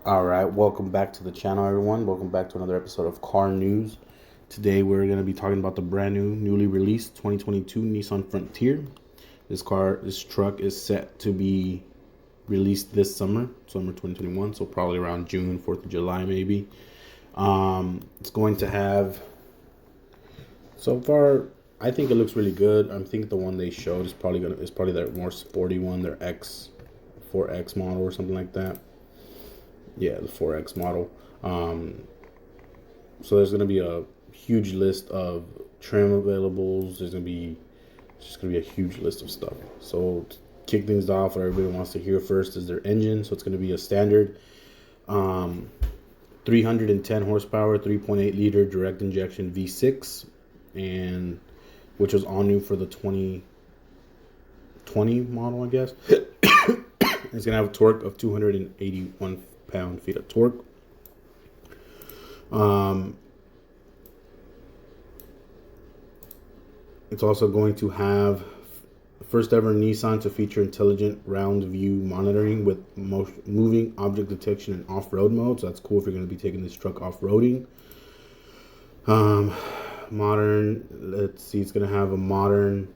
All right, welcome back to the channel, everyone. Welcome back to another episode of Car News. Today, we're going to be talking about the brand new, newly released 2022 Nissan Frontier. This truck is set to be released this summer 2021, so probably around June, 4th of July, maybe. It's going to have, so far, I think it looks really good. I think the one they showed is probably their more sporty one, their 4X model or something like that. Yeah, the 4X model. So there's going to be a huge list of trim availables. It's just going to be a huge list of stuff. So to kick things off, what everybody wants to hear first is their engine. So it's going to be a standard 310 horsepower, 3.8 liter direct injection V6, and which was all new for the 2020 model, I guess. It's going to have a torque of 281 pound-feet of torque. It's also going to have first ever Nissan to feature intelligent round view monitoring with moving object detection in off-road mode. So that's cool if you're going to be taking this truck off-roading. Let's see, it's going to have a modern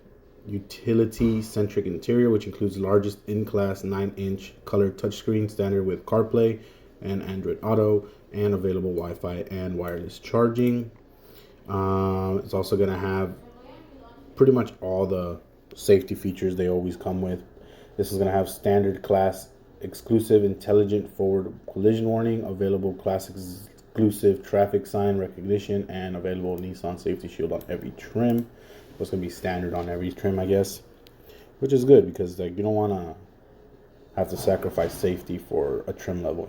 utility-centric interior, which includes largest in-class 9-inch color touchscreen standard with CarPlay and Android Auto and available Wi-Fi and wireless charging. It's also going to have pretty much all the safety features they always come with. This is going to have standard class exclusive intelligent forward collision warning, available class exclusive traffic sign recognition, and available Nissan safety shield on every trim. It's going to be standard on every trim, I guess, which is good because you don't want to have to sacrifice safety for a trim level,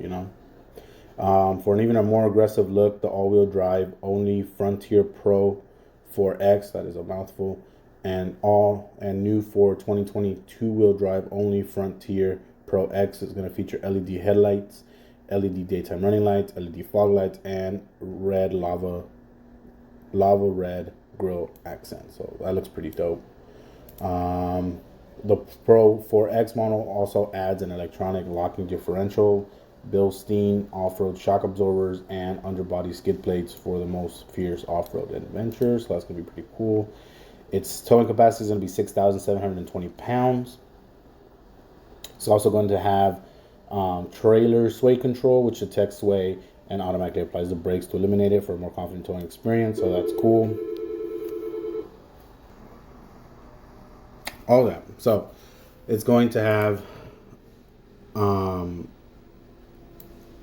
For an even a more aggressive look, the all-wheel drive only Frontier Pro 4X, that is a mouthful, and new for 2020 two-wheel drive only Frontier Pro X is going to feature LED headlights, LED daytime running lights, LED fog lights, and red lava red grille accent. So that looks pretty dope. The Pro 4X model also adds an electronic locking differential, Bilstein off-road shock absorbers, and underbody skid plates for the most fierce off-road adventures. So that's going to be pretty cool. Its towing capacity is going to be 6,720 pounds. It's also going to have trailer sway control, which detects sway and automatically applies the brakes to eliminate it for a more confident towing experience. So that's cool. All that. So it's going to have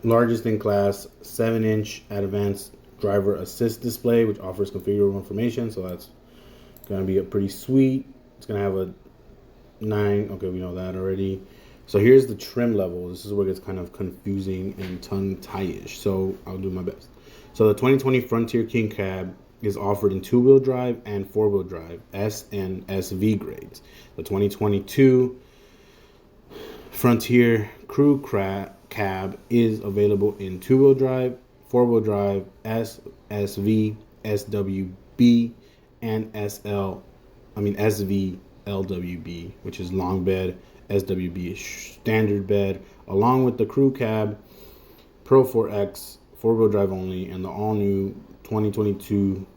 largest in class 7-inch advanced driver assist display, which offers configurable information. So that's going to be a pretty sweet. It's going to have a 9. Okay, we know that already. So here's the trim level. This is where it gets kind of confusing and tongue-tie-ish. So I'll do my best. So the 2020 Frontier King Cab is offered in 2-wheel drive and 4-wheel drive S and SV grades. The 2022 Frontier Crew Cab is available in 2-wheel drive, 4-wheel drive, S, SV, SWB, and SV LWB, which is long bed. SWB is standard bed, along with the Crew Cab Pro 4X 4-wheel drive only, and the all-new 2022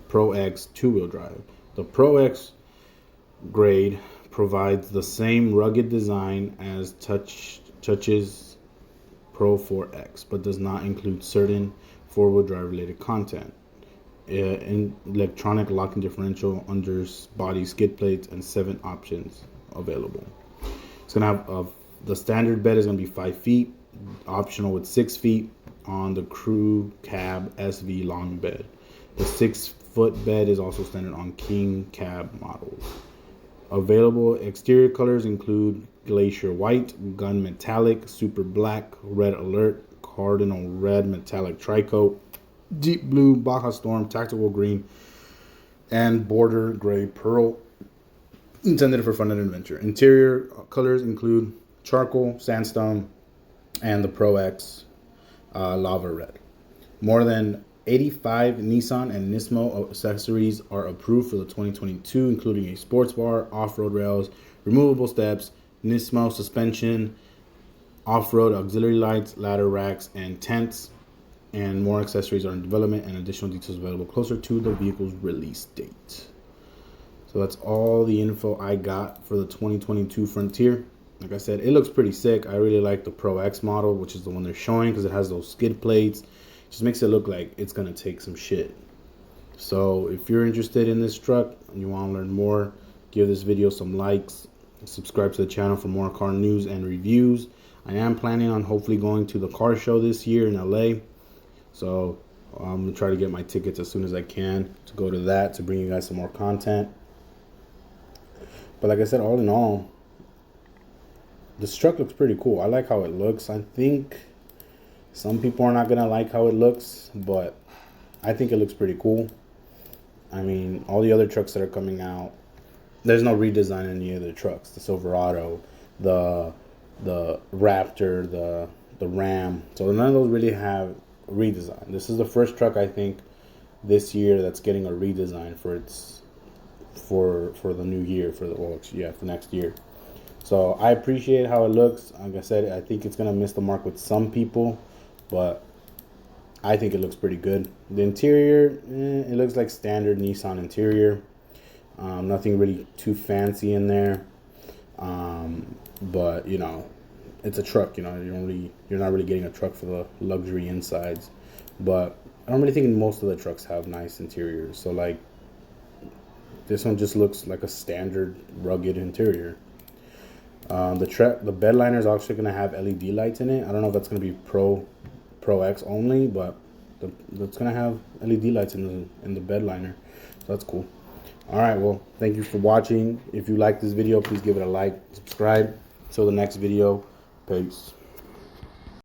Pro X 2-wheel drive. The Pro X grade provides the same rugged design as Touch's Pro 4X, but does not include certain 4-wheel drive related content. Electronic locking differential, underbody skid plates, and 7 options available. It's going to have the standard bed is going to be 5 feet, optional with 6 feet on the Crew Cab SV long bed. The 6-foot bed is also standard on King Cab models. Available exterior colors include Glacier White, Gun Metallic, Super Black, Red Alert, Cardinal Red Metallic Tricoat, Deep Blue, Baja Storm, Tactical Green, and Border Gray Pearl, intended for fun and adventure. Interior colors include Charcoal, Sandstone, and the Pro X Lava Red. More than 85 Nissan and Nismo accessories are approved for the 2022, including a sports bar, off-road rails, removable steps, Nismo suspension, Off-road auxiliary lights, ladder racks, and tents. And more accessories are in development and additional details available closer to the vehicle's release date. So that's all the info I got for the 2022 Frontier. Like I said, it looks pretty sick. I really like the Pro X model, which is the one they're showing, because it has those skid plates. It just makes it look like it's going to take some shit. So if you're interested in this truck and you want to learn more, give this video some likes, subscribe to the channel for more car news and reviews. I am planning on hopefully going to the car show this year in LA. So I'm going to try to get my tickets as soon as I can to go to that, to bring you guys some more content. But like I said, all in all, this truck looks pretty cool. I like how it looks. I think some people are not going to like how it looks, but I think it looks pretty cool. I mean, all the other trucks that are coming out, there's no redesign in any of the trucks. The Silverado, the Raptor, the Ram. So none of those really have redesign. This is the first truck, I think, this year that's getting a redesign for its for the new year, for next year. So I appreciate how it looks. Like I said, I think it's gonna miss the mark with some people, but I think it looks pretty good. The interior, it looks like standard Nissan interior. Nothing really too fancy in there. But you know, it's a truck. You know, you're not really getting a truck for the luxury insides. But I don't really think most of the trucks have nice interiors. So like, this one just looks like a standard rugged interior. The bed liner is actually going to have LED lights in it. I don't know if that's going to be Pro X only, but it's going to have LED lights in the bed liner. So that's cool. All right, well, thank you for watching. If you like this video, please give it a like, subscribe. Till the next video, peace.